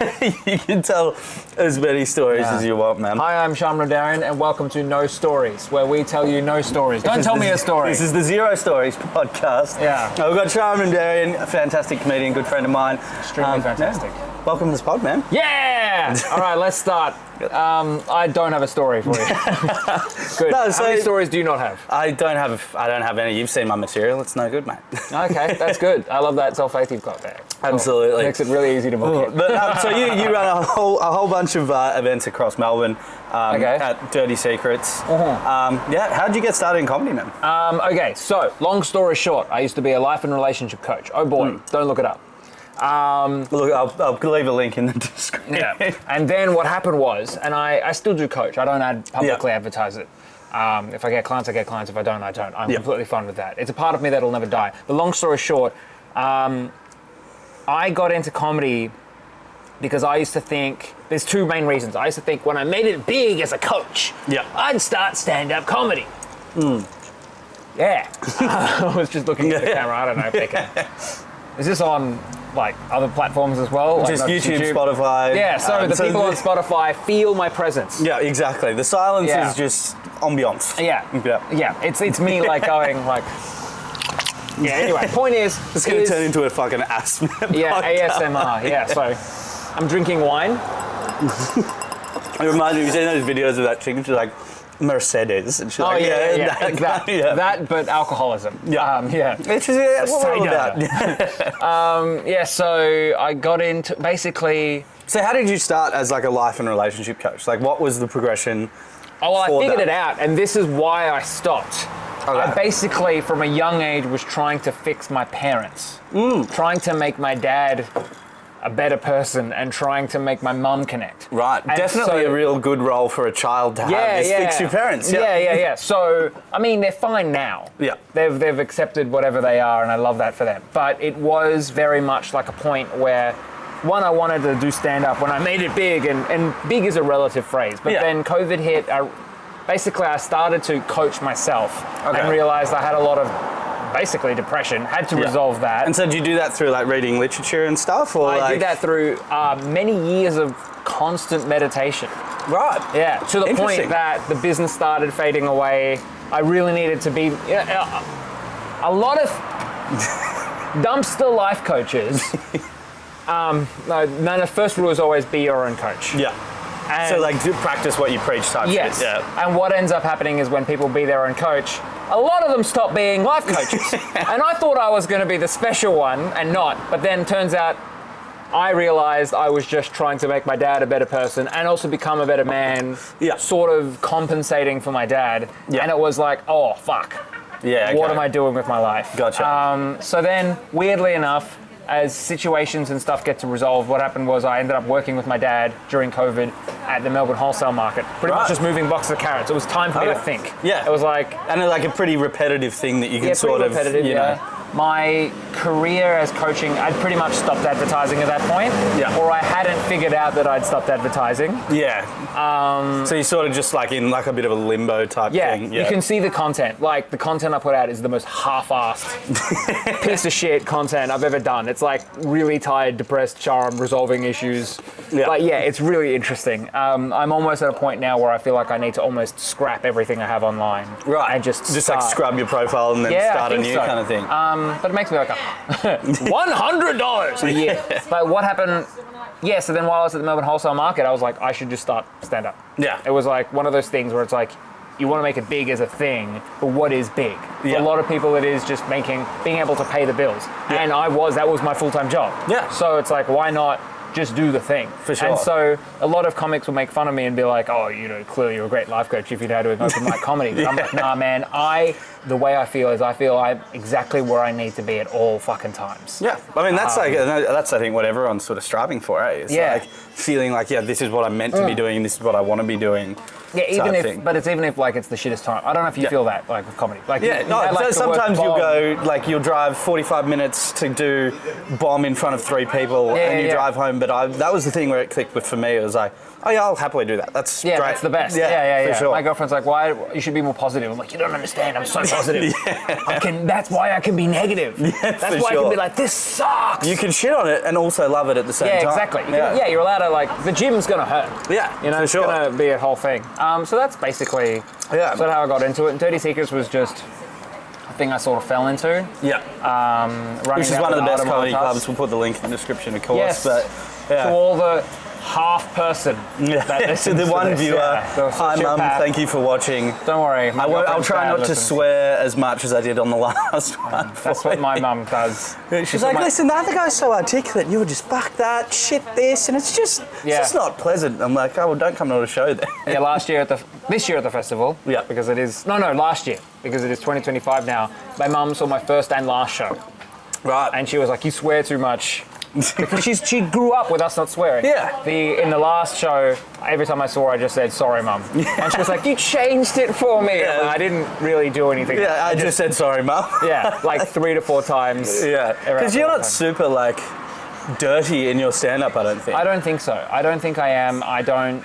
You can tell as many stories as you want, man. Hi, I'm Namdarian, and welcome to No Stories, where we tell you no stories. Don't tell me a story. This is the Zero Stories podcast. Yeah. We've got Namdarian, a fantastic comedian, good friend of mine. Extremely fantastic. Yeah. Welcome to this pod, man. Yeah! All right, let's start. I don't have a story for you. Good. No, so how many stories do you not have? I don't have any. You've seen my material. It's no good, mate. Okay, that's good. I love that self-faith you've got there. Cool. Absolutely. Makes it really easy to book it. But, so you run a whole bunch of events across Melbourne at Dirty Secrets. How did you get started in comedy, man? Okay, so long story short, I used to be a life and relationship coach. Oh boy, don't look it up. Look, I'll leave a link in the description. Yeah. And then what happened was, and I still do coach. I don't publicly advertise it. If I get clients, I get clients. If I don't, I don't. I'm completely fine with that. It's a part of me that'll never die. But long story short, I got into comedy because I used to think, there's two main reasons. I used to think when I made it big as a coach, I'd start stand-up comedy. Yeah. I was just looking at the camera. I don't know if they can. Is this on like other platforms as well? Like just YouTube, Spotify. Yeah, so the people on Spotify feel my presence. Yeah, exactly. The silence is just ambiance. Yeah. It's me like going like. Yeah. Anyway, point is, it's going to turn into a fucking asthma. Yeah, ASMR. Yeah. So, I'm drinking wine. It reminds me. You seen those videos of that chicken? She's like Mercedes, and she's like, exactly. That, but alcoholism. Which is what we're all about. So I got into basically. So how did you start as like a life and relationship coach? Like, what was the progression? Oh, well, I figured it out, and this is why I stopped. Okay. I basically, from a young age, was trying to fix my parents, trying to make my dad a better person, and trying to make my mum connect. Right, and definitely a real good role for a child to have is fix your parents. Yeah. So, I mean, they're fine now. Yeah. They've accepted whatever they are, and I love that for them. But it was very much like a point where, one, I wanted to do stand-up when I made it big, and big is a relative phrase, but then COVID hit. Basically, I started to coach myself and realized I had a lot of basically depression, had to resolve that. And so did you do that through like reading literature and stuff? Or I did that through many years of constant meditation. Right. Yeah, to the point that the business started fading away. I really needed to be a lot of dumpster life coaches. The first rule is always be your own coach. Yeah. And so like do practice what you preach type shit. Yeah. And what ends up happening is when people be their own coach, a lot of them stop being life coaches. And I thought I was going to be the special one and not, but then turns out I realized I was just trying to make my dad a better person and also become a better man, sort of compensating for my dad. Yeah. And it was like, oh, fuck. Yeah. What am I doing with my life? Gotcha. So then, weirdly enough, as situations and stuff get to resolve, what happened was I ended up working with my dad during COVID at the Melbourne wholesale market. Pretty much just moving boxes of carrots. It was time for me to think. Yeah. It was like... And like a pretty repetitive thing that you can sort of, you know. My career as coaching, I'd pretty much stopped advertising at that point. Yeah. Or I hadn't figured out that I'd stopped advertising. Yeah. So you're sort of just like in like a bit of a limbo type thing. Yeah. You can see the content. Like the content I put out is the most half-assed piece of shit content I've ever done. It's like really tired, depressed Sharam resolving issues. Yeah. Like, it's really interesting. I'm almost at a point now where I feel like I need to almost scrap everything I have online. Right. And just like scrub your profile and then start a new kind of thing. But it makes me like $100 a year. But what happened? Yeah, so then while I was at the Melbourne wholesale market, I was like, I should just start stand-up. Yeah. It was like one of those things where it's like, you want to make it big as a thing, but what is big? For a lot of people, it is just being able to pay the bills. Yeah. And that was my full-time job. Yeah. So it's like, why not just do the thing? For sure. And so a lot of comics will make fun of me and be like, oh, clearly you're a great life coach if you'd had to open mic comedy. But I'm like, nah, man, the way I feel is I feel I'm exactly where I need to be at all fucking times. Yeah. I mean, that's I think what everyone's sort of striving for, eh? It's like feeling like, this is what I'm meant to be doing, this is what I want to be doing. Yeah, even if like it's the shittest time. I don't know if you feel that like with comedy. Like sometimes you'll drive 45 minutes to do bomb in front of 3 people and you drive home but that was the thing where it clicked with for me. It was like, oh yeah, I'll happily do that. That's great. That's the best. Yeah. For sure. My girlfriend's like, why? You should be more positive. I'm like, you don't understand. I'm so positive. That's why I can be negative. That's why I can be like, this sucks. You can shit on it and also love it at the same time. Exactly. You're allowed to, like, the gym's gonna hurt. Yeah, you know, it's gonna be a whole thing. So that's basically sort of how I got into it. And Dirty Secrets was just a thing I sort of fell into. Yeah. Which is one of the best comedy clubs. We'll put the link in the description, of course. Yes. But to all the half person to the one viewer. Hi Mum, thank you for watching. Don't worry, I'll try not to swear as much as I did on the last one. That's what my mum does. She's like, listen, the other guy's so articulate, you were just fuck that, shit this, and it's just not pleasant. I'm like, oh well, don't come to a show then. This year at the festival, because it is last year, because it is 2025 now. My mum saw my first and last show. Right. And she was like, you swear too much. Because she grew up with us not swearing. Yeah. In the last show, every time I saw her, I just said, sorry, Mum. And she was like, you changed it for me. Yeah. I didn't really do anything. Yeah, I just said, sorry, Mum. Like 3 to 4 times. Yeah. Because you're not super, like, dirty in your stand-up, I don't think. I don't think so. I don't think I am. I'm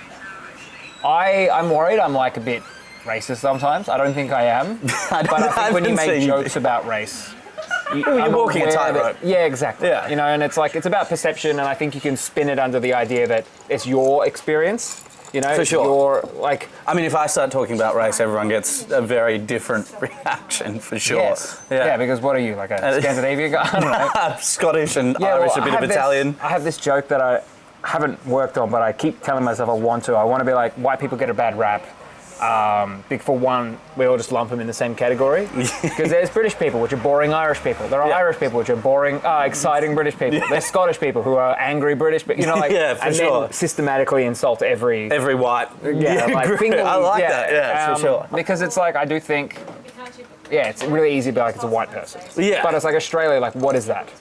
worried I'm, like, a bit racist sometimes. I don't think I am. But I think when you make jokes about race... You're walking a tightrope. Yeah, exactly. Yeah. You know, and it's like, it's about perception, and I think you can spin it under the idea that it's your experience. You know, for sure. You're like, I mean, if I start talking about race, everyone gets a very different reaction, for sure. Yes. Yeah, because what are you, like a Scandinavian guy? I don't know. Scottish and Irish, a bit of Italian. I have this joke that I haven't worked on, but I keep telling myself I want to. I want to be like, white people get a bad rap. For one, we all just lump them in the same category. Because there's British people, which are boring Irish people. There are Irish people, which are boring, exciting British people. There's Scottish people who are angry British people. You know, like, then systematically insult every white. Like, I like that. For sure. Because it's like, I do think, it's really easy to be like, it's a white person. Yeah. But it's like, Australia, like, what is that?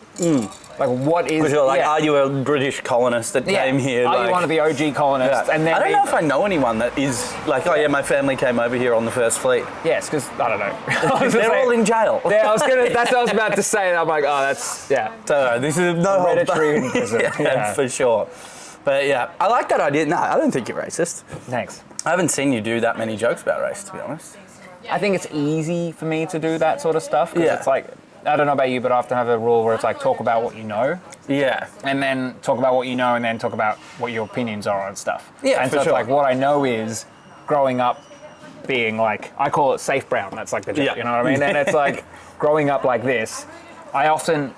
Like, what is... are you a British colonist that came here? Are you one of the OG colonists? And then I don't know if I know anyone that is like, my family came over here on the first fleet. Yes, because, I don't know. They're all in jail. That's what I was about to say, and I'm like, oh, that's, So, this is no hereditary in prison. For sure. But I like that idea. No, I don't think you're racist. Thanks. I haven't seen you do that many jokes about race, to be honest. I think it's easy for me to do that sort of stuff, because it's like, I don't know about you, but I often have a rule where it's like, talk about what you know. Yeah. And then talk about what you know, and then talk about what your opinions are on stuff. Yeah, and so it's like, what I know is growing up being like, I call it safe brown. That's like the joke, you know what I mean? And it's like, growing up like this, I often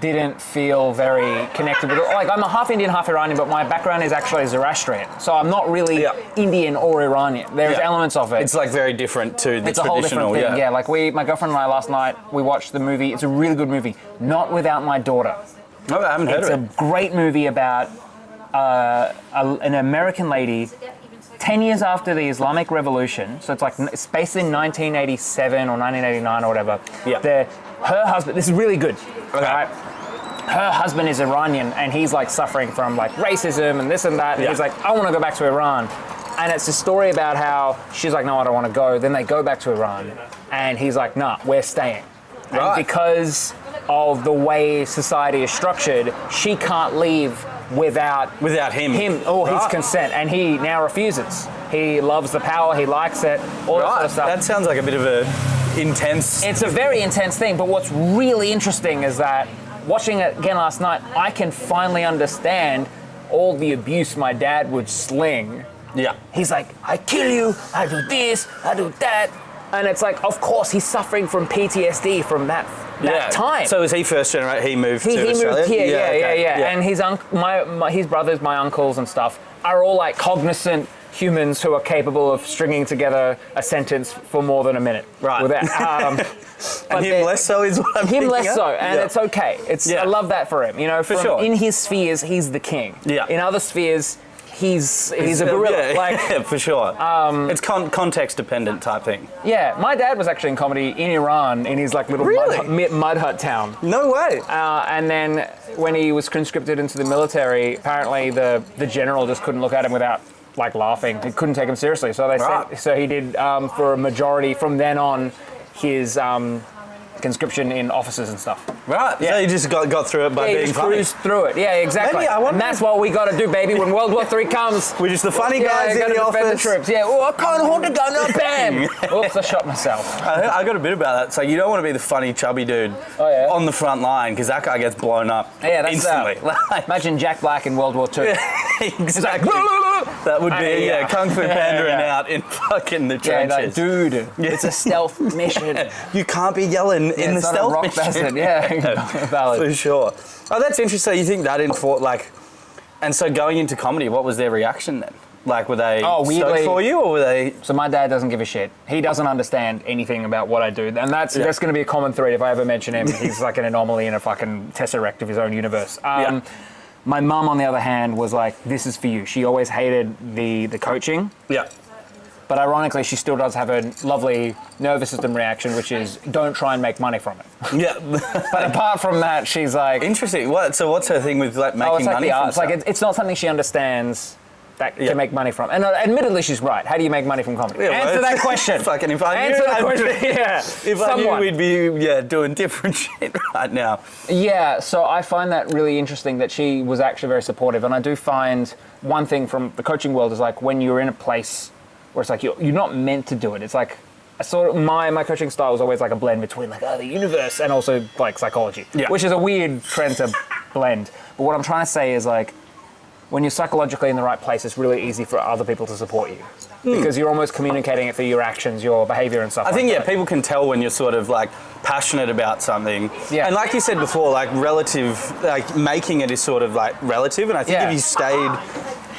didn't feel very connected with it. Like, I'm a half Indian, half Iranian, but my background is actually Zoroastrian. So I'm not really Indian or Iranian. There's elements of it. It's like very different to the it's traditional. It's a whole different thing, like my girlfriend and I last night, we watched the movie. It's a really good movie, Not Without My Daughter. Oh, I haven't heard of it. It's a great movie about an American lady 10 years after the Islamic Revolution. So it's based in 1987 or 1989 or whatever. Yeah. Her husband, this is really good. Okay. Right? Her husband is Iranian, and he's like suffering from like racism and this and that. And he's like, I want to go back to Iran. And it's a story about how she's like, no, I don't want to go. Then they go back to Iran, and he's like, nah, we're staying. And because of the way society is structured, she can't leave without him or his consent, and he now refuses. He loves the power, he likes it, all that sort of stuff. That sounds like a bit of a intense... It's a very intense thing, but what's really interesting is that watching it again last night, I can finally understand all the abuse my dad would sling. Yeah. He's like, I kill you, I do this, I do that. And it's like, of course, he's suffering from PTSD from that time. So was he first generation? He moved to Australia? He moved here, yeah. And his brothers, my uncles and stuff, are all like cognizant humans who are capable of stringing together a sentence for more than a minute. Right. And him less so is what I'm thinking. Him less so, and it's okay. I love that for him. You know, for sure. In his spheres, he's the king. Yeah. In other spheres, he's a gorilla. Yeah, for sure. It's context dependent type thing. Yeah, my dad was actually in comedy in Iran in his like little mud hut town. No way. And then when he was conscripted into the military, apparently the general just couldn't look at him without like laughing. He couldn't take him seriously. So so he did for a majority from then on. His conscription in offices and stuff. Right. Yeah. So you just got through it by being just funny. cruised through it. Yeah, exactly. Maybe I wonder- And that's what we got to do, baby. When World War III comes, We're just the funny guys in gotta the defend office. the troops. Yeah. Oh, I can't hold a gun. Oh, bam. Oops, I shot myself. I got a bit about that. So you don't want to be the funny chubby dude on the front line because that guy gets blown up instantly. Imagine Jack Black in World War II. Exactly. That would be Kung Fu pandering out in fucking the trenches. Like, dude, it's a stealth mission. You can't be yelling in the stealth mission. Valid. For sure. Oh, that's interesting. You think that and so going into comedy, what was their reaction then? Like, were they stoked for you, or were they? So my dad doesn't give a shit. He doesn't understand anything about what I do, and that's going to be a common thread if I ever mention him. He's like an anomaly in a fucking tesseract of his own universe. My mum, on the other hand, was like, "This is for you." She always hated the coaching. Yeah. But ironically, she still does have a lovely nervous system reaction, which is don't try and make money from it. Yeah. But apart from that, she's like... Interesting. So what's her thing with like making money from it's like it's not something she understands that can make money from. And admittedly, she's right. How do you make money from comedy? Answer that question. Fucking if I knew, if I knew we'd be doing different shit right now. Yeah, so I find that really interesting that she was actually very supportive. And I do find one thing from the coaching world is like when you're in a place where it's like you're not meant to do it. It's like my coaching style was always like a blend between like the universe and also like psychology, which is a weird trend to blend. But what I'm trying to say is like when you're psychologically in the right place, it's really easy for other people to support you because you're almost communicating it through your actions, your behavior and stuff. I think people can tell when you're sort of like passionate about something. Yeah. And like you said before, like making it is sort of like relative. And I think if you stayed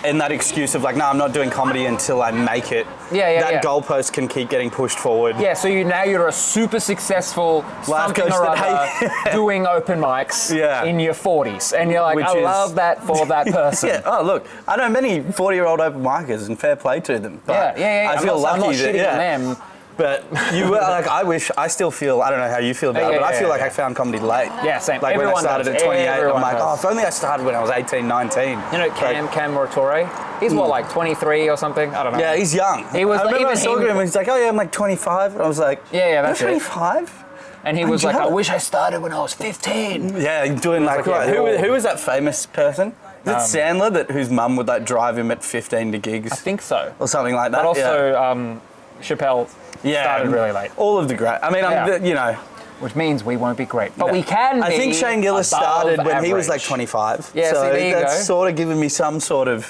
in that excuse of like, no, I'm not doing comedy until I make it. That goalpost can keep getting pushed forward. Yeah, so you're a super successful something or other doing open mics in your 40s. And you're like, I love that for that person. Oh, look, I know many 40-year-old open micers and fair play to them. But I feel lucky I'm not shitting on them. But you were like, I still feel, I don't know how you feel about it, but I feel like I found comedy late. Yeah, same. Like everyone when I started at 28, I'm like, if only I started when I was 18, 19. You know Cam Moratore? He's what, like 23 or something? I don't know. Yeah, he's young. I remember I was talking to him and he's like, oh yeah, I'm like 25. And I was like, that's 25? And he was like, I wish I started when I was 15. Yeah, doing like, who was that famous person? Is it Sandler whose mum would like drive him at 15 to gigs? I think so. Or something like that. But also Chappelle started really late. All of the great. I mean, you know. Which means we won't be great. But we can be. I think Shane Gillis started when he was like 25. Yeah, so there you that's go. Sort of given me some sort of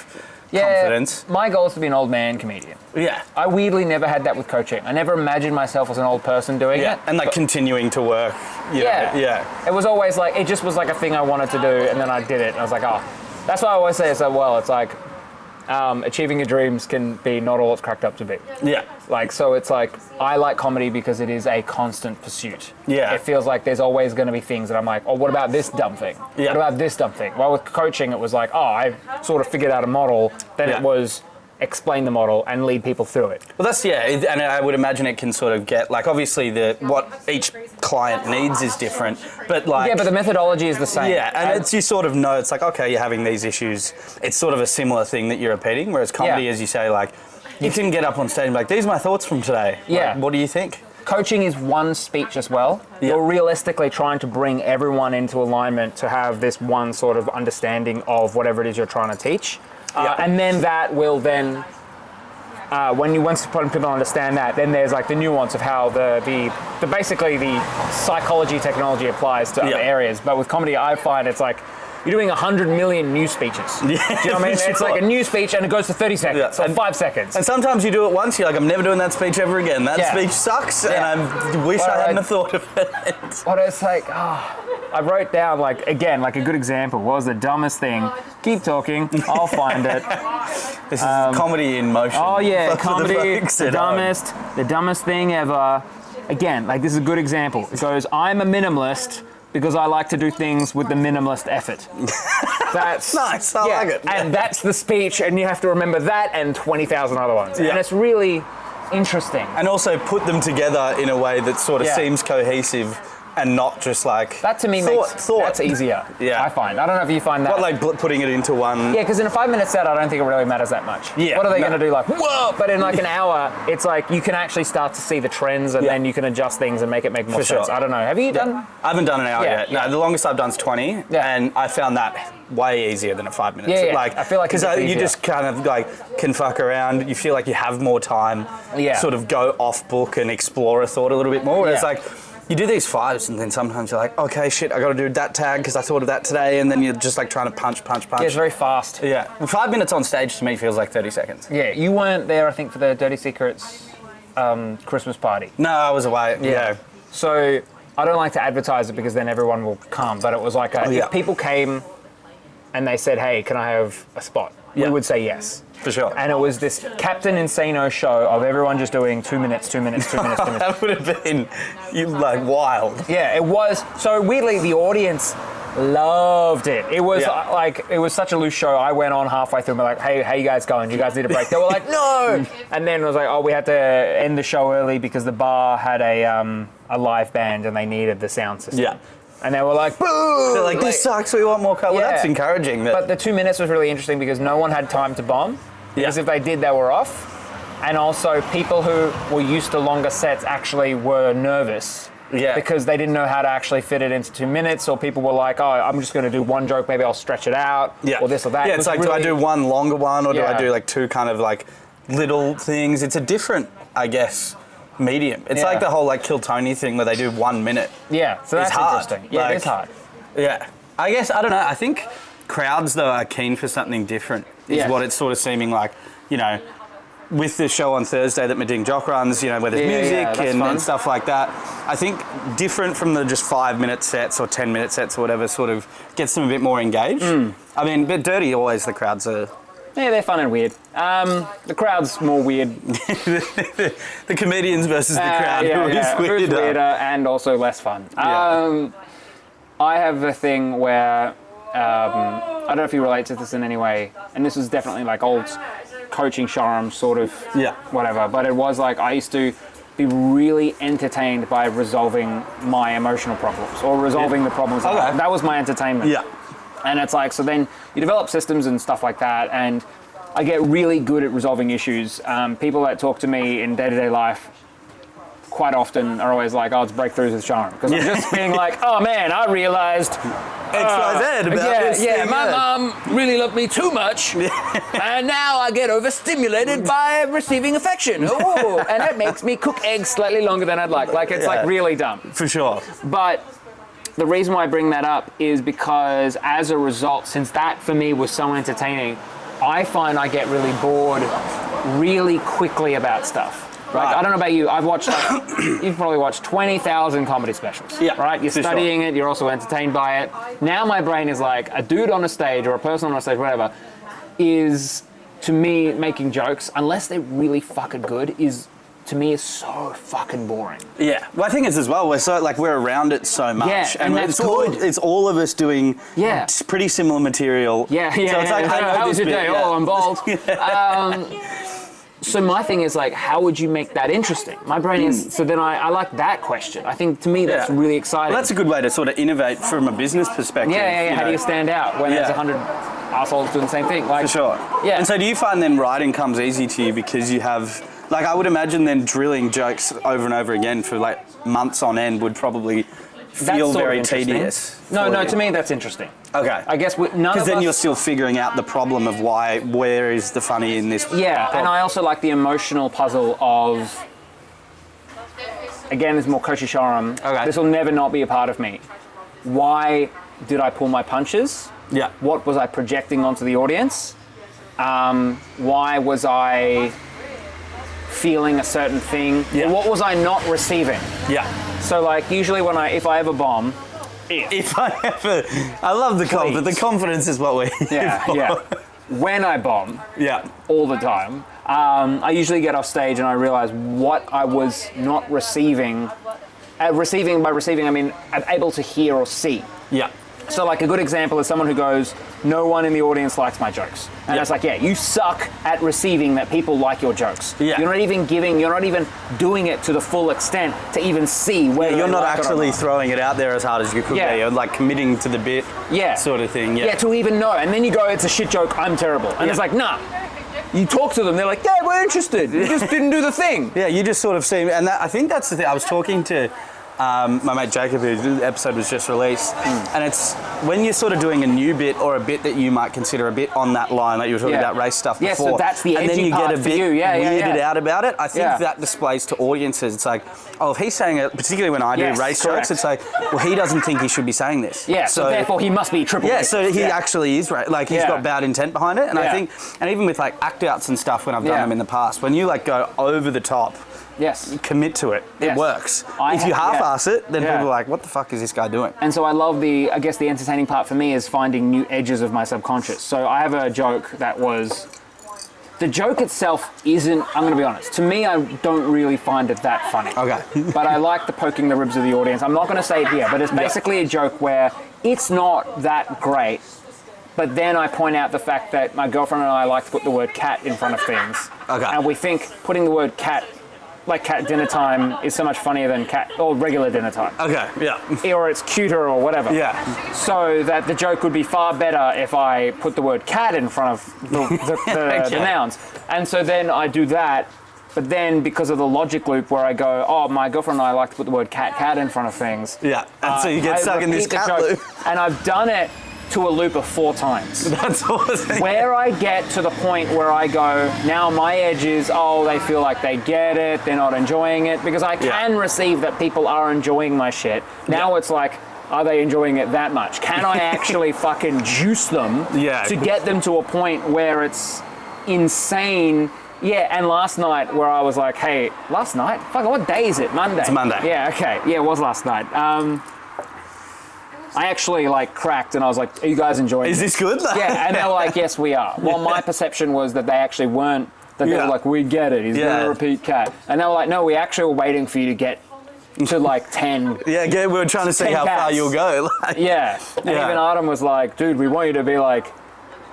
confidence. My goal is to be an old man comedian. Yeah. I weirdly never had that with coaching. I never imagined myself as an old person doing it. And like continuing to work. Yeah. It was always like, it just was like a thing I wanted to do, and then I did it. And I was like, that's why I always say it's like, well, it's like, achieving your dreams can be not all it's cracked up to be. Yeah. Like, so it's like, I like comedy because it is a constant pursuit. Yeah. It feels like there's always going to be things that I'm like, oh, what about this dumb thing? Yeah. What about this dumb thing? Well, with coaching, it was like, I sort of figured out a model. Then it was explain the model and lead people through it. Well, that's, and I would imagine it can sort of get, like, obviously what each client needs is different, but like... Yeah, but the methodology is the same. Yeah, and it's, you sort of know, it's like, okay, you're having these issues. It's sort of a similar thing that you're repeating, whereas comedy, as you say, like, you can get up on stage and be like, these are my thoughts from today. Yeah. Like, what do you think? Coaching is one speech as well. Yep. You're realistically trying to bring everyone into alignment to have this one sort of understanding of whatever it is you're trying to teach. And then that will then, once people understand that, then there's like the nuance of how the basically the psychology technology applies to other areas. But with comedy, I find it's like you're doing 100 million new speeches. Yeah, do you know what I mean? It's like a new speech and it goes for 30 seconds or 5 seconds. And sometimes you do it once, you're like, I'm never doing that speech ever again. That speech sucks, and I wish I hadn't have thought of it. But it's like, I wrote down, like, again, like a good example. What was the dumbest thing? Keep talking, I'll find it. This is comedy in motion. Oh yeah, comedy, the dumbest thing ever. Again, like this is a good example. It goes, I'm a minimalist because I like to do things with the minimalist effort. That's nice, I like it. And that's the speech, and you have to remember that and 20,000 other ones. Yeah. And it's really interesting. And also put them together in a way that sort of seems cohesive and not just like that to me makes that's easier. Yeah, I find. I don't know if you find that. What, like putting it into one? Yeah, because in a 5-minute set, I don't think it really matters that much. Yeah. What are they going to do? Like, whoa! But in like an hour, it's like you can actually start to see the trends, and then you can adjust things and make it make more sense. Sure. I don't know. Have you done? I haven't done an hour yet. Yeah. No, the longest I've done is 20, and I found that way easier than a 5 minutes. Yeah, yeah. Like, I feel like because you just kind of like can fuck around. You feel like you have more time. Yeah. Sort of go off book and explore a thought a little bit more. Whereas like. You do these 5s and then sometimes you're like, okay, shit, I got to do that tag because I thought of that today, and then you're just like trying to punch. Yeah, it's very fast. Yeah. Well, 5 minutes on stage to me feels like 30 seconds. Yeah, you weren't there, I think, for the Dirty Secrets Christmas party. No, I was away. Yeah. So I don't like to advertise it because then everyone will come, but it was like if people came and they said, hey, can I have a spot? We would say yes. For sure. And it was this Captain Insano show of everyone just doing 2 minutes, 2 minutes, 2 minutes, 2 minutes. That would have been like wild. Yeah, it was. So weirdly, the audience loved it. It was like, it was such a loose show. I went on halfway through and were like, hey, how you guys going? You guys need a break? They were like, no! And then it was like, oh, we had to end the show early because the bar had a live band and they needed the sound system. Yeah. And they were like, boo! They're like, this sucks, we want more color. Well, that's encouraging. But the 2 minutes was really interesting because no one had time to bomb. Because if they did, they were off. And also, people who were used to longer sets actually were nervous. Yeah. Because they didn't know how to actually fit it into 2 minutes, or people were like, oh, I'm just going to do one joke, maybe I'll stretch it out, or this or that. Yeah, it's like, really, do I do one longer one, or do I do like two kind of like little things? It's a different, I guess, medium. It's like the whole like Kill Tony thing where they do 1 minute. Yeah, so that's interesting. Yeah, it is hard. Yeah. I guess, I don't know, I think crowds though are keen for something different, is what it's sort of seeming like, you know, with the show on Thursday that Meding Jock runs, you know, where there's music and stuff like that. I think different from the just 5 minute sets or 10 minute sets or whatever sort of gets them a bit more engaged. I mean, but Dirty, always the crowds are... Yeah, they're fun and weird. The crowd's more weird. The comedians versus the crowd. Who's weirder and also less fun. I have a thing where, I don't know if you relate to this in any way, and this was definitely like old coaching Sharam sort of whatever, but it was like I used to be really entertained by resolving my emotional problems or resolving the problems. That was my entertainment. Yeah. And it's like, so then you develop systems and stuff like that, and I get really good at resolving issues. People that talk to me in day-to-day life quite often are always like, oh, it's breakthroughs with Sharam. Because I'm just being like, oh man, I realized XYZ about this. Yeah, my mom really loved me too much, and now I get overstimulated by receiving affection. Ooh, and it makes me cook eggs slightly longer than I'd like. Like, it's like really dumb. For sure. But the reason why I bring that up is because as a result, since that for me was so entertaining, I find I get really bored really quickly about stuff. Right. I don't know about you. I've watched, you've probably watched 20,000 comedy specials. Yeah. Right? You're studying it. You're also entertained by it. Now my brain is like a dude on a stage or a person on a stage, whatever, is to me making jokes, unless they're really fucking good, is to me is so fucking boring. Yeah. Well, I think it's as well. We're around it so much. Yeah, and that's good. It's all of us doing pretty similar material. Yeah. So it's like, how was your day? Oh, I'm bald. So my thing is like, how would you make that interesting? My brain is, so then I like that question. I think to me that's really exciting. Well, that's a good way to sort of innovate from a business perspective. Yeah. How do you stand out when there's 100 assholes doing the same thing? Like, for sure. Yeah. And so do you find then writing comes easy to you because you have, like I would imagine then drilling jokes over and over again for like months on end would probably feel very tedious. No, to me that's interesting. Okay. I guess none of us... Because then you're still figuring out the problem of where is the funny in this problem. And I also like the emotional puzzle of, again, this is more Koshi Sharam. Okay. This will never not be a part of me. Why did I pull my punches? Yeah. What was I projecting onto the audience? Why was I feeling a certain thing? Yeah. What was I not receiving? Yeah. So like usually if I ever bomb, I love the confidence. The confidence is what we're here for. Yeah. When I bomb, all the time, I usually get off stage and I realize what I was not receiving. By receiving, I mean I'm able to hear or see. Yeah. So like a good example is someone who goes, no one in the audience likes my jokes. And it's like, yeah, you suck at receiving that people like your jokes. Yeah. You're not even doing it to the full extent to even see where you're not like actually throwing it out there as hard as you could be. You're like committing to the bit sort of thing. Yeah. Yeah, to even know. And then you go, it's a shit joke, I'm terrible. And it's like, nah. You talk to them, they're like, yeah, we're interested. You just didn't do the thing. Yeah, you just sort of see, and I think that's the thing. I was talking to my mate Jacob, whose episode was just released, and it's when you're sort of doing a new bit or a bit that you might consider a bit on that line, like you were talking about race stuff before. So that's the edgy and then you part get a for bit you. weirded out about it. I think that displays to audiences. It's like, oh, if he's saying it, particularly when I do race jokes, it's like, well, he doesn't think he should be saying this. Yeah, so therefore he must be triple. Yeah, so he actually is right. Like he's got bad intent behind it, and I think, and even with like act outs and stuff when I've done them in the past, when you like go over the top. Yes. Commit to it. Yes. It works. If you half-ass it, then people are like, what the fuck is this guy doing? And so I love the entertaining part for me is finding new edges of my subconscious. So I have a joke that was, the joke itself isn't, I'm going to be honest, to me I don't really find it that funny. Okay. But I like the poking the ribs of the audience. I'm not going to say it here, but it's basically a joke where it's not that great. But then I point out the fact that my girlfriend and I like to put the word cat in front of things. Okay. And we think putting the word cat, like cat dinner time, is so much funnier than cat or regular dinner time. Okay, yeah. Or it's cuter or whatever. Yeah. So that the joke would be far better if I put the word cat in front of the nouns. And so then I do that, but then because of the logic loop where I go, oh, my girlfriend and I like to put the word cat in front of things. Yeah, and so you get stuck in this cat loop. And I've done it to a loop of 4 times. That's awesome. Where I get to the point where I go, now my edge is, oh, they feel like they get it, they're not enjoying it, because I can receive that people are enjoying my shit. Now it's like, are they enjoying it that much? Can I actually fucking juice them to get them to a point where it's insane? Yeah, and last night where I was like, hey, last night? Fuck, what day is it? Monday? It's Monday. Yeah, okay. Yeah, it was last night. I actually like cracked and I was like, are you guys enjoying it? Is this good? Yeah, and they were like, yes, we are. Well, my perception was that they actually weren't, that they were like, we get it, he's going to repeat cat. And they were like, no, we actually were waiting for you to get to like 10. Yeah, we were trying to see how far you'll go. And even Adam was like, dude, we want you to be like,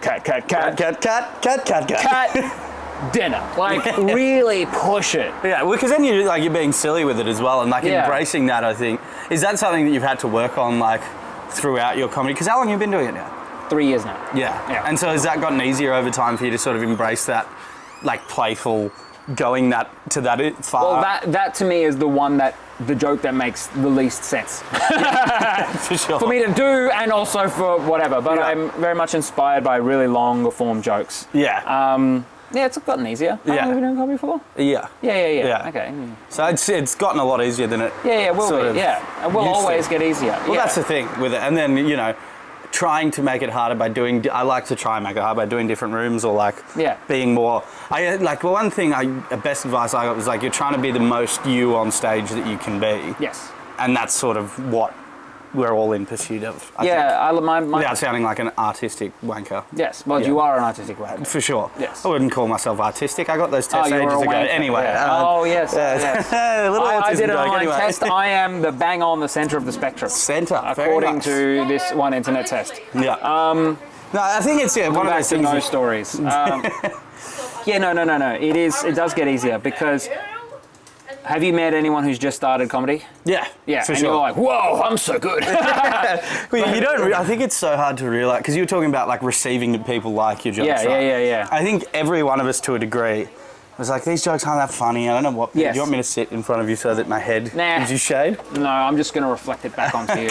cat, cat, cat. Cat, cat, cat, cat, cat. Cat, dinner. Like, really push it. Yeah, well, because then you're being silly with it as well and like embracing that, I think. Is that something that you've had to work on like throughout your comedy? Because how long have you been doing it now? 3 years now. Yeah. And so has that gotten easier over time for you to sort of embrace that like playful going that far? Well, that to me is the joke that makes the least sense. For sure. For me to do and also for whatever. But I'm very much inspired by really long form jokes. Yeah. Yeah, it's gotten easier. How long have you done comedy for? Yeah. Yeah. Okay. So it's gotten a lot easier than it. Yeah, will be. Yeah, it will always get easier. Well, that's the thing with it, and then trying to make it harder by doing. I like to try and make it hard by doing different rooms or like being more. One thing best advice I got was like you're trying to be the most you on stage that you can be. Yes. And that's sort of what we're all in pursuit of. I think. Without sounding like an artistic wanker. Yes, well, you are an artistic wanker. For sure. Yes. I wouldn't call myself artistic. I got those tests ages ago. Wanker. Anyway. Yeah. Yes. I did an online anyway. test. I am the bang on the center of the spectrum. According to this one internet test. Yeah. No, I think it's one of those things. No stories. No. It does get easier because. Have you met anyone who's just started comedy? Yeah, for sure. You're like, whoa, I'm so good. You don't. I think it's so hard to realize because you were talking about like receiving that people like your jokes. Yeah. I think every one of us, to a degree, was like, these jokes aren't that funny. I don't know what. Yes. Do you want me to sit in front of you so that my head gives you shade? No, I'm just going to reflect it back onto you.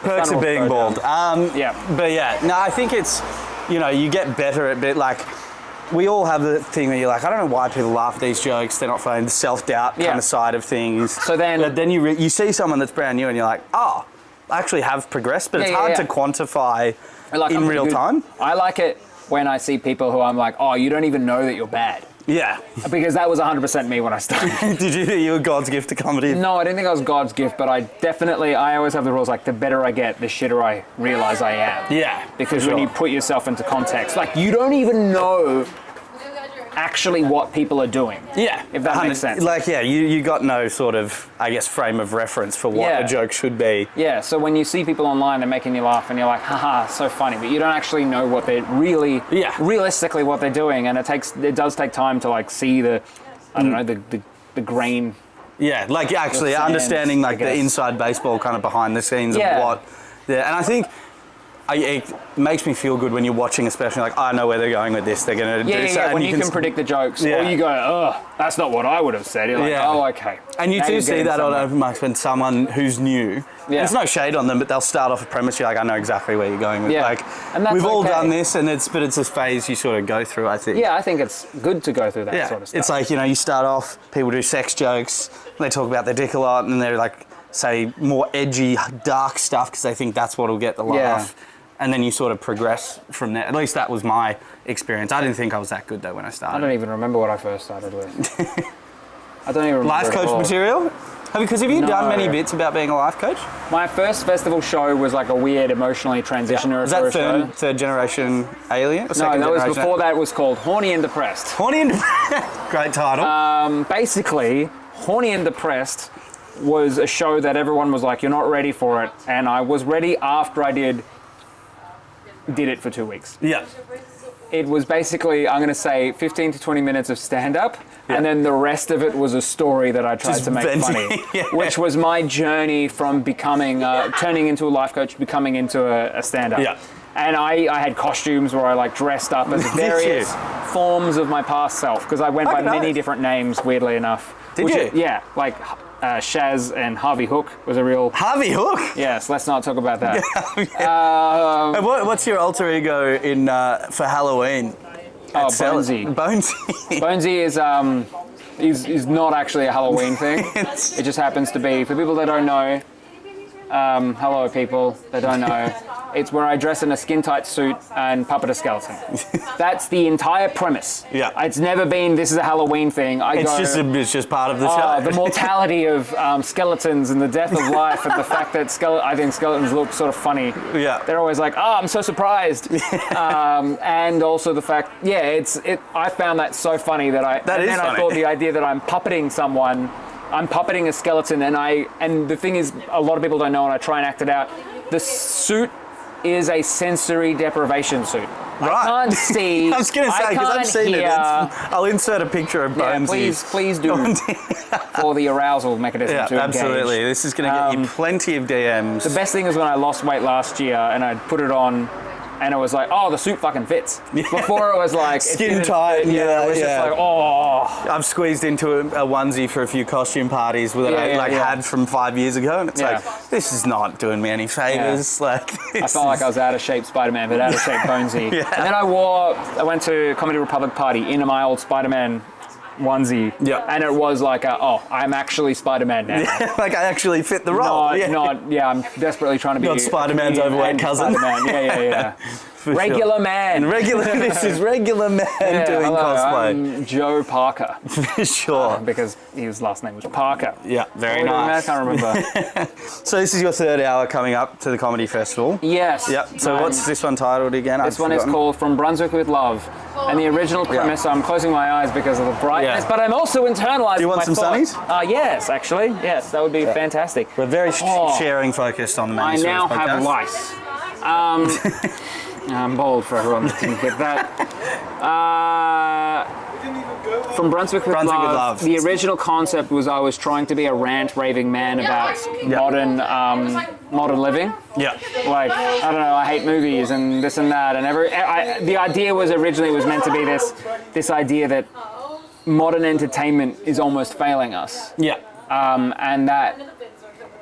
Perks of being bald. But I think it's, you get better at bit like. We all have the thing where you're like, I don't know why people laugh at these jokes. They're not funny. The self-doubt kind of side of things. So then... But then you see someone that's brand new and you're like, oh, I actually have progressed. But it's hard to quantify in real time. I like it when I see people who I'm like, oh, you don't even know that you're bad. Yeah. Because that was 100% me when I started. Did you think you were God's gift to comedy? No, I didn't think I was God's gift, but I always have the rules like the better I get, the shitter I realize I am. Yeah. Because when you put yourself into context, like you don't even know actually what people are doing. Yeah. If that makes sense. Like, yeah, you got no sort of, I guess, frame of reference for what a joke should be. Yeah, so when you see people online, they're making you laugh and you're like, haha, so funny, but you don't actually know what they're really, realistically what they're doing, and it does take time to like see the, I don't know, the grain. Yeah, like actually understanding like the inside baseball kind of behind the scenes of what, and I think it makes me feel good when you're watching, especially like, I know where they're going with this. They're going to do so. Yeah, when you can predict the jokes, or you go, oh, that's not what I would have said. You're like, oh, okay. And you do see that on open mics when someone who's new, there's no shade on them, but they'll start off a premise, you're like, I know exactly where you're going with. Like, and we've all done this, but it's a phase you sort of go through, I think. Yeah, I think it's good to go through that sort of stuff. It's like, you start off, people do sex jokes, they talk about their dick a lot, and they're like, say, more edgy, dark stuff, because they think that's what will get the laugh. And then you sort of progress from there. At least that was my experience. I didn't think I was that good though when I started. I don't even remember what I first started with. I don't even remember. Life coach material? Because have you done many bits about being a life coach? My first festival show was like a weird emotionally transitioner. Was that third generation alien? No, that was before that. It was called Horny and Depressed. Horny and Depressed. Great title. Basically, Horny and Depressed was a show that everyone was like, you're not ready for it. And I was ready after I did it for 2 weeks. Yeah. It was basically, I'm going to say, 15 to 20 minutes of stand-up, and then the rest of it was a story that I tried to make funny, which was my journey from becoming, turning into a life coach, becoming into a stand-up. Yeah. And I had costumes where I like dressed up as various forms of my past self, because I went by many different names, weirdly enough. Did you? Yeah, like Shaz and Harvey Hook was a real... Harvey Hook? Yes, let's not talk about that. What's your alter ego in for Halloween? Oh, Bonesy. Bonesy is not actually a Halloween thing. It just happens to be, for people that don't know, hello people that don't know, it's where I dress in a skin-tight suit and puppet a skeleton. That's the entire premise. Yeah. It's never been, this is a Halloween thing. It's just part of the show. The mortality of skeletons and the death of life and the fact that I think skeletons look sort of funny. Yeah. They're always like, oh, I'm so surprised. And also the fact, I found that so funny that I thought the idea that I'm puppeting someone, I'm puppeting a skeleton, and the thing is, a lot of people don't know, and I try and act it out. The suit is a sensory deprivation suit. Right. I can't see. I was going to say, because I've seen it. I'll insert a picture of Bonesy. Yeah, please do. For the arousal mechanism to engage. Absolutely. This is going to get you plenty of DMs. The best thing is when I lost weight last year and I put it on, and it was like, oh, the suit fucking fits. Before it was like... Skin tight. It was just like, oh. I've squeezed into a onesie for a few costume parties that I had from 5 years ago, and it's like, this is not doing me any favours. Yeah. I felt like I was out of shape Spider-Man, but out of shape Bonesy. And then I went to Comedy Republic party in my old Spider-Man onesie, and it was like, I'm actually Spider-Man now. Like I actually fit the role. I'm desperately trying to be... Not Spider-Man's overweight cousin. Spider-Man, regular man. This is regular man doing cosplay. I'm Joe Parker. For sure. Because his last name was Parker. Yeah, very nice. I can't remember. So this is your third hour coming up to the Comedy Festival. Yes. Yep. So what's this one titled again? This one is called From Brunswick with Love. And the original premise, I'm closing my eyes because of the brightness, but I'm also internalizing. Do you want some sunnies? Yes, actually. Yes, that would be fantastic. We're very sharing focused on the main I now have lice. I'm bold for everyone that didn't get that. From Brunswick with Love, the original concept was I was trying to be a rant-raving man about modern living. Yeah. Like, I don't know, I hate movies and this and that. And the idea was originally meant to be this idea that modern entertainment is almost failing us. Yeah. And that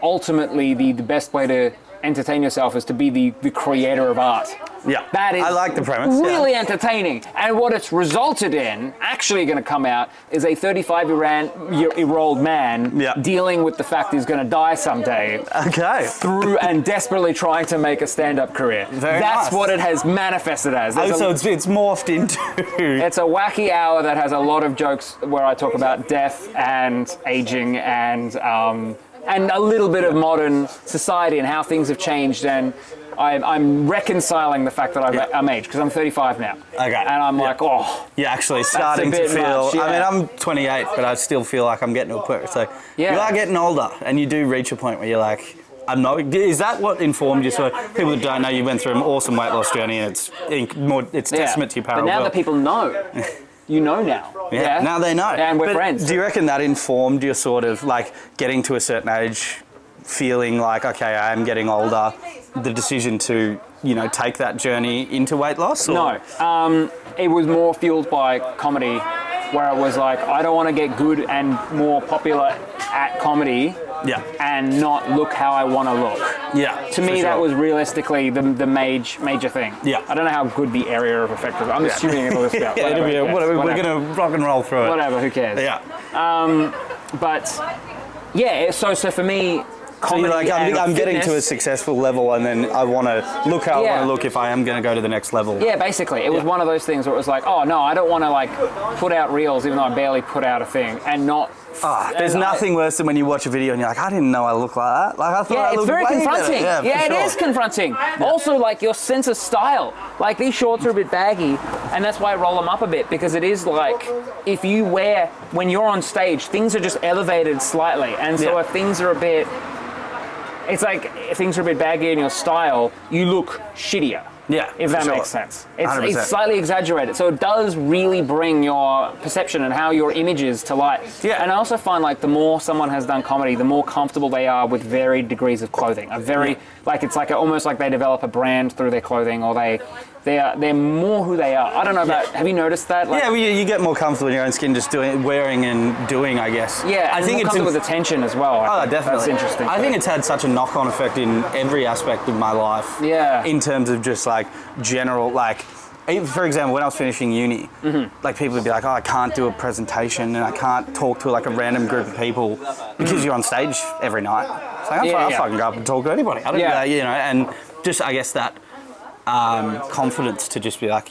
ultimately the best way to entertain yourself is to be the creator of art. Yeah, that is I like the premise. Really entertaining. And what it's resulted in, actually going to come out, is a 35-year-old man dealing with the fact he's going to die someday. Okay. Through and desperately trying to make a stand-up career. That's what it has manifested as. So it's morphed into... It's a wacky hour that has a lot of jokes where I talk about death and aging and a little bit of modern society and how things have changed. And I'm reconciling the fact that I'm aged because I'm 35 now. Okay. And I'm like, oh. You're actually starting to feel. much, yeah. I mean, I'm 28, but I still feel like I'm getting to a point. So Yeah. you are getting older, and you do reach a point where you're like, I'm not. Is that what informed you? So people that don't know, you went through an awesome weight loss journey, and it's testament to your power. But now of will. that people know, you know now. Yeah, now they know. And we're But friends. Do you reckon that informed your sort of like getting to a certain age, feeling like, okay, I am getting older, the decision to, take that journey into weight loss? Or? No. It was more fueled by comedy, where it was like, I don't want to get good and more popular at comedy and not look how I want to look. Yeah. To me, that was realistically the major thing. Yeah. I don't know how good the area of effect was. I'm assuming it'll just be out. Whatever. We're going to rock and roll through it. Whatever, who cares? Yeah. But, yeah, so for me, So you're like, I'm getting to a fitness- successful level, and then I want to look how I want to look if I am going to go to the next level. Yeah, basically. It was one of those things where it was like, oh, no, I don't want to, like, put out reels even though I barely put out a thing and not... There's nothing worse than when you watch a video and you're like, I didn't know I looked like that. Like, I thought I it's looked very way confronting. better. Yeah, for it sure. is confronting. Also, like, your sense of style. Like, these shorts are a bit baggy, and that's why I roll them up a bit, because it is like, if you wear, when you're on stage, things are just elevated slightly. And so if things are a bit... It's like, if things are a bit baggy in your style, you look shittier. Yeah, if that sure. makes sense. 100%. It's slightly exaggerated, so it does really bring your perception and how your image is to light. Yeah. And I also find like the more someone has done comedy, the more comfortable they are with varied degrees of clothing. It's like almost like they develop a brand through their clothing, or they're more who they are. I don't know about. Have you noticed that? Like, you get more comfortable in your own skin just wearing and doing, I guess. Yeah, I think more comfortable with attention as well. I think. Definitely. That's interesting. I think it's had such a knock-on effect in every aspect of my life. Yeah. In terms of just like general, like, for example, when I was finishing uni, like people would be like, oh, I can't do a presentation and I can't talk to like a random group of people because you're on stage every night. It's like, I'll fucking go up and talk to anybody. I don't and just, I guess that confidence to just be like,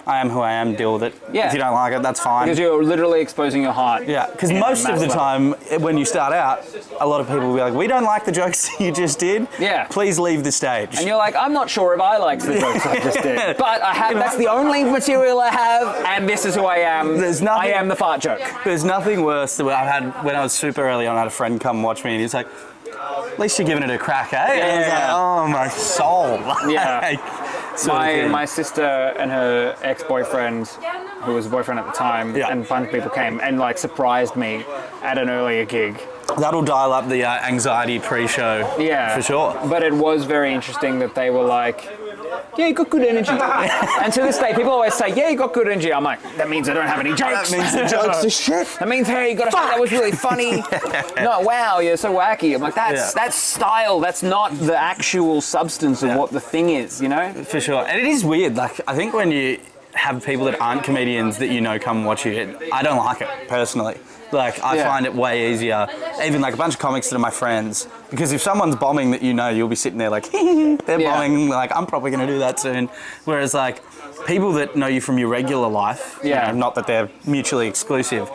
I am who I am, deal with it. Yeah. If you don't like it, that's fine. Because you're literally exposing your heart. Yeah, because most of the time when you start out, a lot of people will be like, we don't like the jokes you just did. Yeah. Please leave the stage. And you're like, I'm not sure if I liked the jokes I just did. But that's the only material I have, and this is who I am. I am the fart joke. There's nothing worse than when I was super early on, I had a friend come watch me and he's like, at least you're giving it a crack, eh? And I was like, oh, my soul. Yeah. My sister and her ex-boyfriend, who was a boyfriend at the time, and a bunch of people came and like surprised me at an earlier gig. That'll dial up the anxiety pre-show. Yeah. For sure. But it was very interesting that they were like, yeah, you got good energy. And to this day, people always say, yeah, you got good energy. I'm like, that means I don't have any jokes. That means the jokes are shit. That means, hey, you got to that was really funny. No, wow, you're so wacky. I'm like, that's style. That's not the actual substance of what the thing is, For sure. And it is weird. Like, I think when you have people that aren't comedians that come watch you, I don't like it, personally. Like, I find it way easier, even like a bunch of comics that are my friends, because if someone's bombing that you'll be sitting there like, they're bombing, like, I'm probably going to do that soon. Whereas, like, people that know you from your regular life, not that they're mutually exclusive,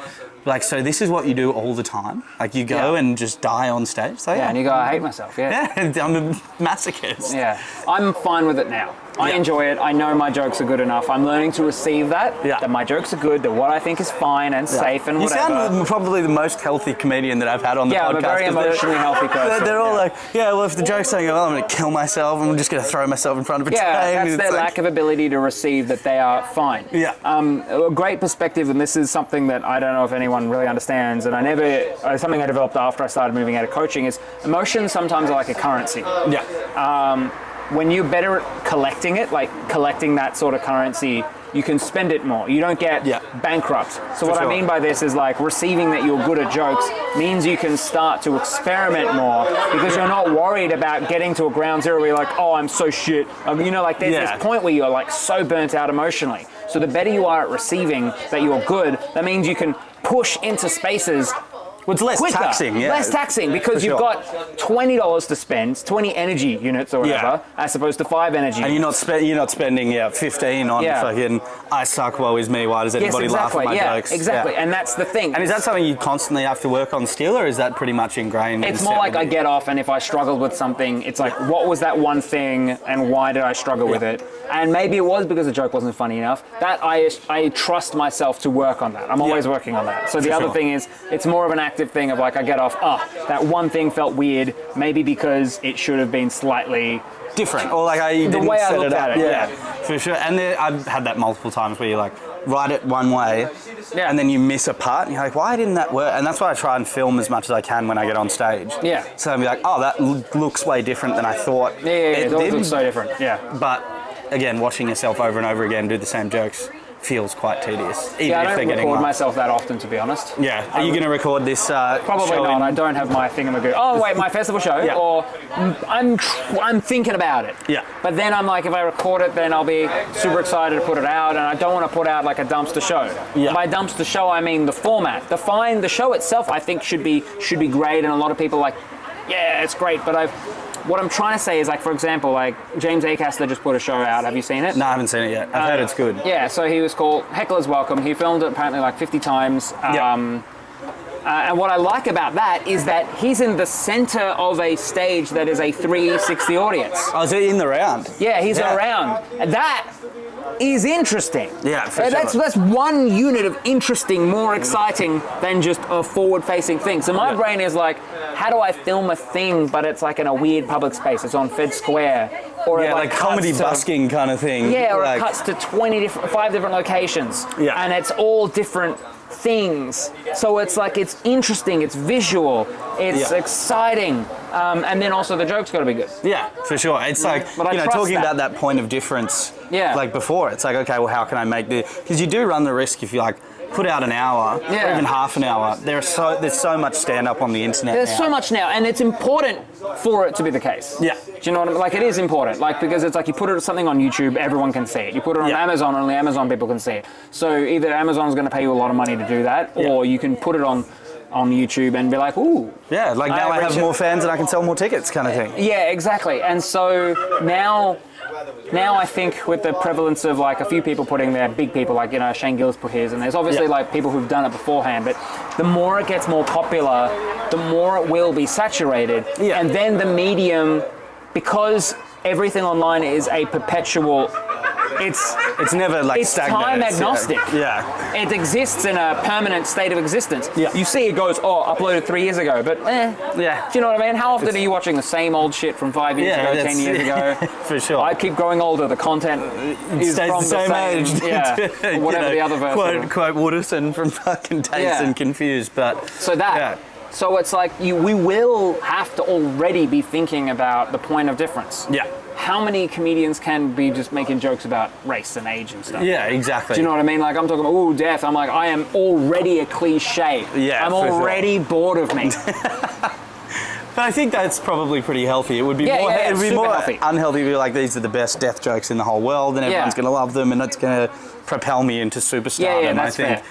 like, so this is what you do all the time. Like, you go and just die on stage. So, and you go, I hate myself, Yeah, I'm a masochist. Yeah, I'm fine with it now. I enjoy it. I know my jokes are good enough. I'm learning to receive that. Yeah. That my jokes are good. That what I think is fine and safe and whatever. You sound probably the most healthy comedian that I've had on the podcast. Yeah, I'm a very emotionally healthy person. They're all like, well, if the joke's don't go well, I'm going to kill myself. I'm just going to throw myself in front of a train. That's their lack of ability to receive that they are fine. Yeah. A great perspective, and this is something that I don't know if anyone really understands, and something I developed after I started moving out of coaching is emotions sometimes are like a currency. Yeah. When you're better at collecting it, like collecting that sort of currency, you can spend it more. You don't get bankrupt. So what I mean by this is like receiving that you're good at jokes means you can start to experiment more because you're not worried about getting to a ground zero where you're like, oh, I'm so shit. There's this point where you're like so burnt out emotionally. So the better you are at receiving that you're good, that means you can push into spaces Well, it's less quicker, taxing, yeah. less taxing because you've got $20 to spend, 20 energy units or whatever, as opposed to 5 energy. And you're not spending 15 on fucking I suck, woe is me. Why does anybody laugh at my jokes? Exactly, and that's the thing. And is that something you constantly have to work on still, or is that pretty much ingrained? It's more like I get off, and if I struggled with something, it's like, what was that one thing, and why did I struggle with it? And maybe it was because the joke wasn't funny enough. That I trust myself to work on that. I'm always working on that. So the other thing is, it's more of an active thing of like, I get off, that one thing felt weird, maybe because it should have been slightly different, or like the way I looked at it. Yeah, for sure. And I've had that multiple times where you like write it one way, and then you miss a part, and you're like, why didn't that work? And that's why I try and film as much as I can when I get on stage. Yeah. So I'll be like, oh, that looks way different than I thought. It looks so different. Yeah. But again, watching yourself over and over again do the same jokes feels quite tedious. Even I if they're don't getting record myself that often, to be honest. Yeah. Are you going to record this? Probably show not. I don't have my thingamagoo. Oh wait, my festival show. Yeah. Or I'm thinking about it. Yeah. But then I'm like, if I record it, then I'll be super excited to put it out, and I don't want to put out like a dumpster show. Yeah. By dumpster show, I mean the format. The show itself, I think should be great, and a lot of people are like, yeah, it's great. But what I'm trying to say is, like, for example, like James Acaster just put a show out. Have you seen it? No, I haven't seen it yet. I've heard it's good. Yeah, so he was called Heckler's Welcome. He filmed it apparently like 50 times. And what I like about that is that he's in the center of a stage that is a 360 audience. Oh, is he in the round? Yeah, he's around. And that is interesting. Yeah, for sure. That's one unit of interesting, more exciting than just a forward-facing thing. So my brain is like, how do I film a thing, but it's like in a weird public space? It's on Fed Square. Or yeah, like comedy busking kind of thing. Yeah, or like, it cuts to 5 different locations. Yeah. And it's all different things. So it's like, it's interesting, it's visual, it's exciting. And then also the joke's got to be good. Yeah, for sure. It's like, talking about that point of difference, like before, it's like, okay, well, how can I make this? Because you do run the risk if you like put out an hour or even half an hour. There's so much stand-up on the internet There's so much now, and it's important for it to be the case. Yeah. Do you know what I mean? Like, it is important, like, because it's like you put something on YouTube, everyone can see it. You put it on Amazon, only Amazon people can see it. So either Amazon's going to pay you a lot of money to do that, or you can put it on YouTube and be like, ooh. Yeah, like now I have more fans and I can sell more tickets kind of thing. Yeah, exactly. And so now I think with the prevalence of like a few people putting their big people, like, Shane Gillis put his, and there's obviously like people who've done it beforehand, but the more it gets more popular, the more it will be saturated. Yeah. And then the medium, because everything online is a perpetual, it's never like stagnant. It's time agnostic. Yeah. It exists in a permanent state of existence. Yeah. You see it goes, uploaded 3 years ago, but yeah. Do you know what I mean? How often are you watching the same old shit from 5 years ago, 10 years ago? For sure. I keep growing older. The content is stays from the same age. Yeah. Whatever the other version. Quote Wooderson from fucking Dazed and Confused, but so that. Yeah. So it's like we will have to already be thinking about the point of difference. Yeah. How many comedians can be just making jokes about race and age and stuff? Yeah, exactly. Do you know what I mean? Like, I'm talking about, death. I'm like, I am already a cliche. Yeah, I'm already bored of me. But I think that's probably pretty healthy. It would be more healthy. Unhealthy to be like, these are the best death jokes in the whole world and everyone's going to love them and it's going to propel me into superstardom. Yeah, I think,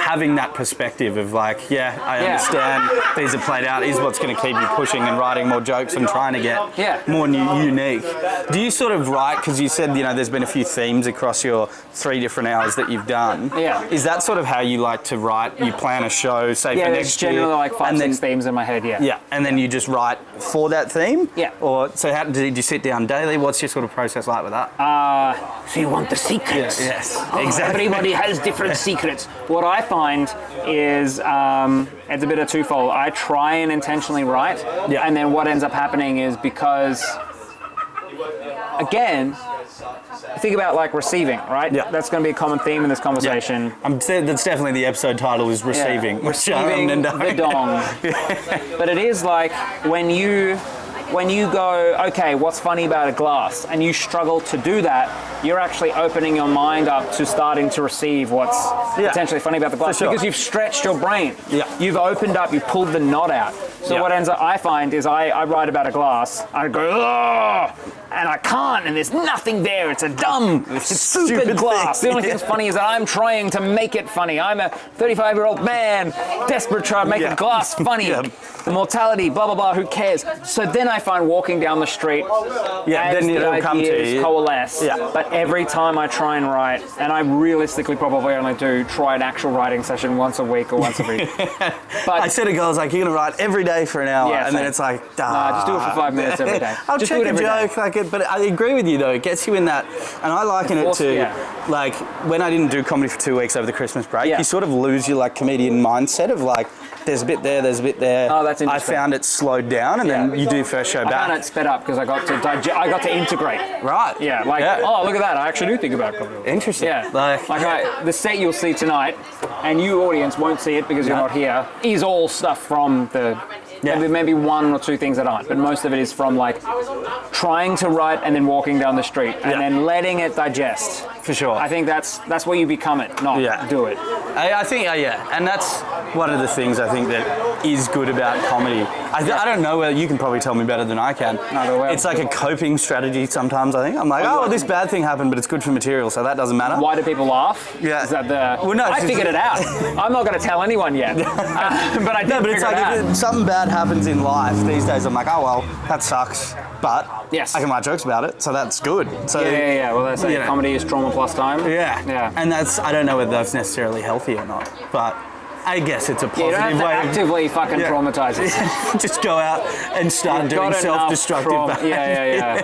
having that perspective of like, I understand these are played out is what's going to keep you pushing and writing more jokes and trying to get more unique. Do you sort of write, because you said, there's been a few themes across your 3 different hours that you've done. Yeah. Is that sort of how you like to write? You plan a show, say for next year? Yeah, generally like 5, 6 themes in my head, Yeah, and then you just write for that theme? Yeah. Or, so how did you sit down daily? What's your sort of process like with that? So you want the secrets? Yes, exactly. Everybody has different secrets. What I find is it's a bit of twofold. I try and intentionally write, and then what ends up happening is because, again, think about like receiving, right? Yeah. That's going to be a common theme in this conversation. Yeah. That's definitely the episode title is Receiving. Yeah. Receiving the dong. But it is like when you go, okay, what's funny about a glass, and you struggle to do that, you're actually opening your mind up to starting to receive what's potentially funny about the glass, because you've stretched your brain. Yeah. You've opened up, you've pulled the knot out. So what ends up, I find, is I write about a glass, I go, and I can't, and there's nothing there. It's a dumb, stupid glass. The only thing that's funny is that I'm trying to make it funny. I'm a 35-year-old man, desperate trying to make a glass funny. The mortality, blah, blah, blah, who cares? So then I find walking down the street, then it'll come to you. Coalesce. Yeah. But every time I try and write, and I realistically probably only do try an actual writing session once a week or once a week. But I said to girls, like, you're going to write every day for an hour, and then it's like, just do it for 5 minutes every day. I'll just check do it a joke, but I agree with you though. It gets you in that, and I liken it to like when I didn't do comedy for 2 weeks over the Christmas break. You sort of lose your like comedian mindset of like, there's a bit there, there's a bit there. Oh, that's interesting. I found it slowed down, and then you do first show back. I found it sped up because I got to integrate. Right. Yeah. Like, oh, look at that. I actually do think about comedy. Interesting. Yeah. The set you'll see tonight, and you audience won't see it because you're not here, is all stuff from the. Maybe one or two things that aren't, but most of it is from like trying to write and then walking down the street and then letting it digest. For sure. I think that's where you become it, not do it. I think, and that's one of the things I think that is good about comedy. I don't know whether you can probably tell me better than I can. No, it's like a coping strategy sometimes, I think. I'm like, this bad thing happened, but it's good for material, so that doesn't matter. Why do people laugh? Yeah. Is that I figured it out. I'm not going to tell anyone yet. But I did figure it out. If something bad happens in life these days, I'm like, oh well, that sucks, but I can write jokes about it, so that's good. So well, they say comedy is trauma plus time. Yeah, and that's, I don't know whether that's necessarily healthy or not, but I guess it's a positive you don't have to way. actively fucking traumatize yourself. Just go out and start doing self-destructive Yeah.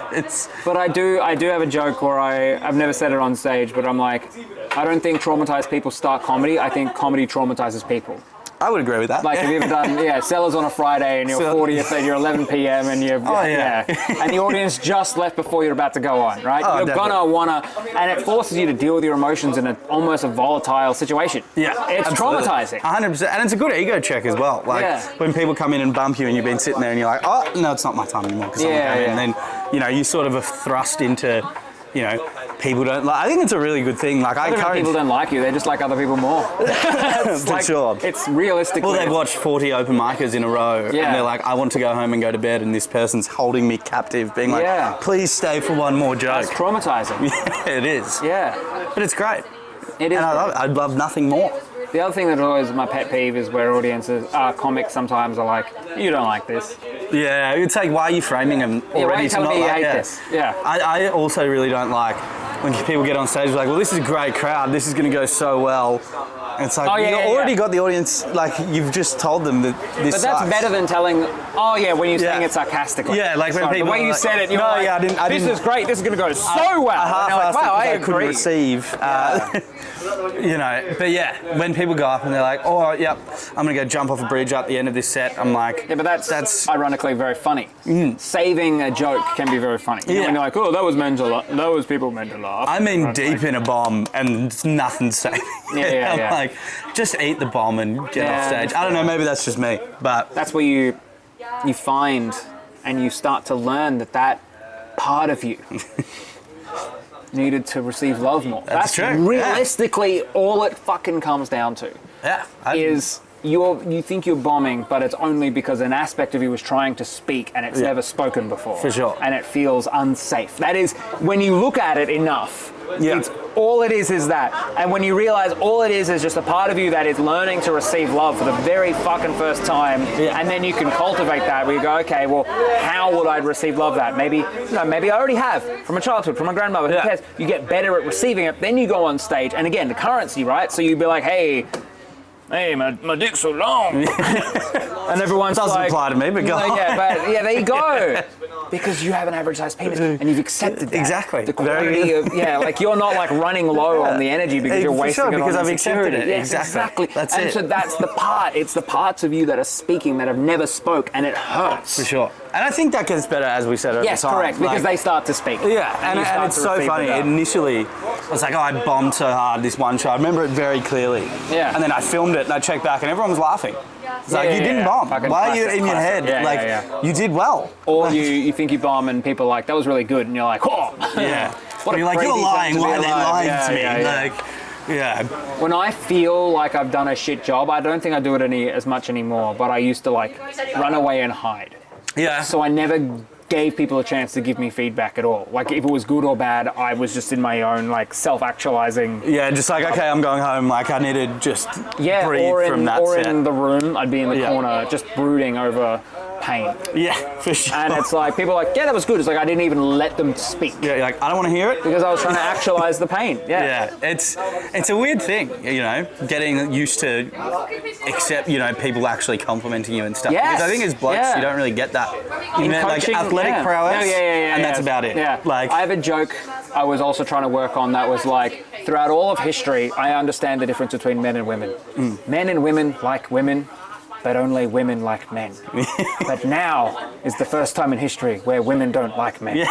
But I do have a joke where I've never said it on stage, but I'm like, I don't think traumatized people start comedy. I think comedy traumatizes people. I would agree with that. Like, have you ever done, Sellers on a Friday and you're 40th and you're 11 p.m. and you're, and the audience just left before you're about to go on, right? You're gonna and it forces you to deal with your emotions in almost a volatile situation. Yeah. It's traumatizing. 100%. And it's a good ego check as well. Like, when people come in and bump you and you've been sitting there and you're like, oh, no, it's not my time anymore because someone came in. And then, you sort of are thrust into, people don't like. I think it's a really good thing. Like, I encourage people don't like you; they just like other people more. For sure. It's realistically. Well, they've watched 40 open micers in a row, and they're like, "I want to go home and go to bed," and this person's holding me captive, being like, "Please stay for one more joke." It's traumatizing. Yeah, it is. Yeah, but it's great. It is. And I'd love nothing more. The other thing that always my pet peeve is where audiences, comics sometimes are like, "You don't like this." Yeah, it's like, why are you framing them already? Why are you telling me you hate this? Yeah. I also really don't like when people get on stage like, well, this is a great crowd, this is going to go so well. And it's like, already got the audience, like, you've just told them that this sucks. But that's better than telling, when you're saying it sarcastically. Yeah, like when people... The way you said it, you're like, I didn't, this is great, this is going to go so well. I half-assed wow, I couldn't agree. receive. But when people go up and they're like, oh, yep, I'm going to go jump off a bridge at the end of this set, I'm like... Yeah, but that's ironically very funny. Saving a joke can be very funny. When you're like, oh, that was people meant to laugh. I mean, deep in a bomb and nothing's saving. Yeah. Like, just eat the bomb and get off stage. I don't know, maybe that's just me, but... That's where you find and you start to learn that part of you needed to receive love more. That's true. Realistically all it fucking comes down to. Yeah. You think you're bombing, but it's only because an aspect of you is trying to speak and it's never spoken before. For sure. And it feels unsafe. That is, when you look at it enough, it's all it is that. And when you realize all it is just a part of you that is learning to receive love for the very fucking first time, and then you can cultivate that where you go, okay, well, how would I receive love that? Maybe I already have from a childhood, from my grandmother, who cares? You get better at receiving it, then you go on stage, and again, the currency, right? So you'd be like, hey, my dick's so long. And everyone's doesn't apply to me, but go on. There you go. Because you have an average sized penis and you've accepted that. Exactly. The quantity of, like you're not like running low on the energy because you're wasting it on I've accepted it. Yes, exactly. That's it. And so that's the part. It's the parts of you that are speaking that have never spoke, and it hurts. For sure. And I think that gets better as we said over time. Yes, correct, because they start to speak. Yeah, and it's so funny. Initially, I was like, I bombed so hard this one show. I remember it very clearly. Yeah. And then I filmed it and I checked back and everyone was laughing. It's like, you didn't bomb. Why are you in your head? You did well. Or you think you bomb and people are like, that was really good. And you're like, oh. Yeah. What you're like, you're lying. Why are they lying to me? When I feel like I've done a shit job, I don't think I do it as much anymore, but I used to run away and hide. Yeah. So I never gave people a chance to give me feedback at all. Like if it was good or bad, I was just in my own like self-actualizing. Yeah, just like, okay, I'm going home. Like I need to just breathe from that set. In the room, I'd be in the corner just brooding over pain. Yeah, for sure. And it's like, people are like, yeah, that was good. It's like, I didn't even let them speak. Yeah, you're like, I don't want to hear it. Because I was trying to actualize the pain. Yeah. Yeah, it's a weird thing, you know, getting used to accept, you know, people actually complimenting you and stuff. Yes. Because I think as blokes, you don't really get that. You know, coaching, like athletic prowess, and that's about it. Yeah. Like, I have a joke I was also trying to work on that was like, throughout all of history, I understand the difference between men and women. Men and women like women, but only women like men. But now is the first time in history where women don't like men. Yeah,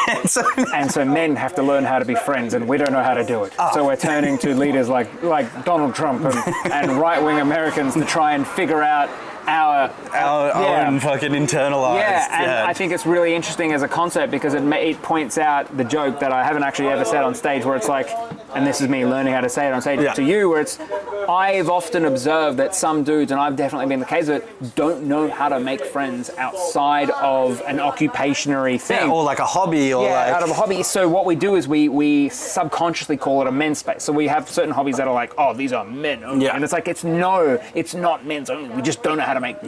and so men have to learn how to be friends, and we don't know how to do it. Oh. So we're turning to leaders like Donald Trump and right-wing Americans to try and figure out our own fucking internalized. Yeah, and I think it's really interesting as a concept because it points out the joke that I haven't actually ever said on stage, where it's like, and this is me learning how to say it on stage to you, where it's, I've often observed that some dudes, and I've definitely been the case of it, don't know how to make friends outside of an occupationary thing. Or like a hobby, or like... out of a hobby. So what we do is we subconsciously call it a men's space. So we have certain hobbies that are like, oh, these are men only. Yeah. And it's like, it's not men's only. We just don't know how to make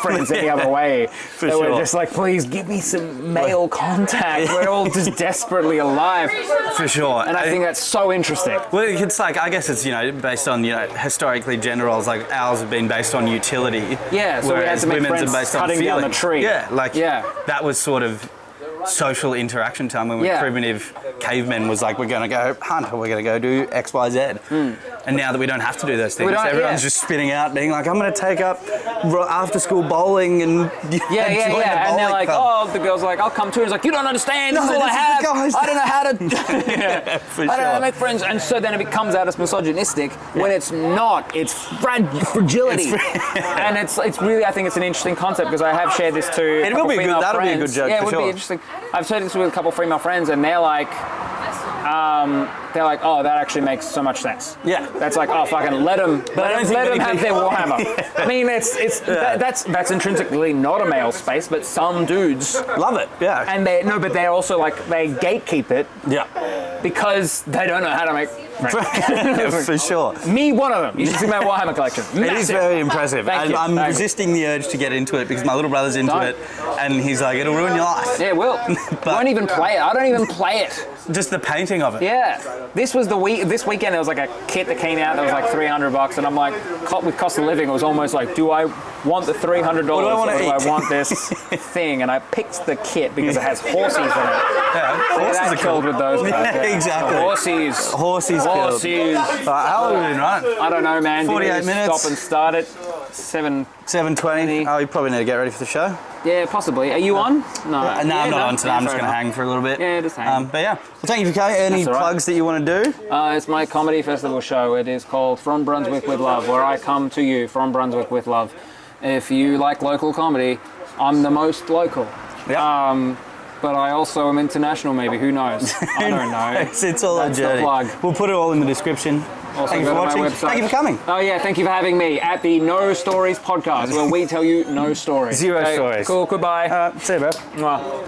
friends any other way. For so sure. we're just like, please give me some male contact. We're all just desperately alive. For sure. And I think that's so interesting. Well, it's like, I guess it's, you know, based on, you know, historically gender roles, like ours have been based on utility. Yeah, so we had to make friends cutting down the tree. Yeah, like that was sort of social interaction time when we were primitive cavemen, was like, we're going to go hunt, or we're going to go do X, Y, Z. And now that we don't have to do those things, everyone's just spitting out, being like, I'm going to take up after school bowling and and they're like, oh, the girl's like, I'll come too. And it's like, you don't understand. This is all I have. I don't know how to. I don't know how to make friends. And so then it comes out as misogynistic when it's not. It's fragility. And it's really, I think it's an interesting concept, because I have shared this to. It will be good. That'll be a good joke. Yeah, it would be interesting. I've shared this with a couple of female friends, and they're like, oh, that actually makes so much sense. Yeah, that's like, oh, fucking let them have their Warhammer. I mean, that's intrinsically not a male space, but some dudes love it. Yeah, and they're also like, they gatekeep it. Yeah, because they don't know how to make. For sure. Me, one of them. You should see my Warhammer collection. Massive. It is very impressive. I'm resisting the urge to get into it because my little brother's into it, and he's like, it'll ruin your life. Yeah, it will. Won't even play it. I don't even play it. Just the painting of it. Yeah. This weekend there was like a kit that came out that was like $300, and I'm like, with cost of living, it was almost like, do I want the $300 or do I want this thing? And I picked the kit because it has horses in it. Yeah, horses are killed with those guys. Yeah, exactly. Horses. How long have we been running? I don't know, man. 48 minutes. Stop and start it. 7:20. Oh, you probably need to get ready for the show. Yeah, possibly. Are you on? No. I'm not on today. I'm just going to hang for a little bit. Yeah, just hang. But yeah, well, thank you for coming. Any plugs that you want to do? It's my comedy festival show. It is called From Brunswick with Love, where I come to you from Brunswick with love. If you like local comedy, I'm the most local. Yeah. But I also am international, maybe. Who knows? I don't know. It's all a journey. We'll put it all in the description. Also, thank you for watching. Thank you for coming. Oh yeah, thank you for having me at the No Stories podcast, where we tell you no stories. Zero stories. Cool. Goodbye. See you, bro. Mwah.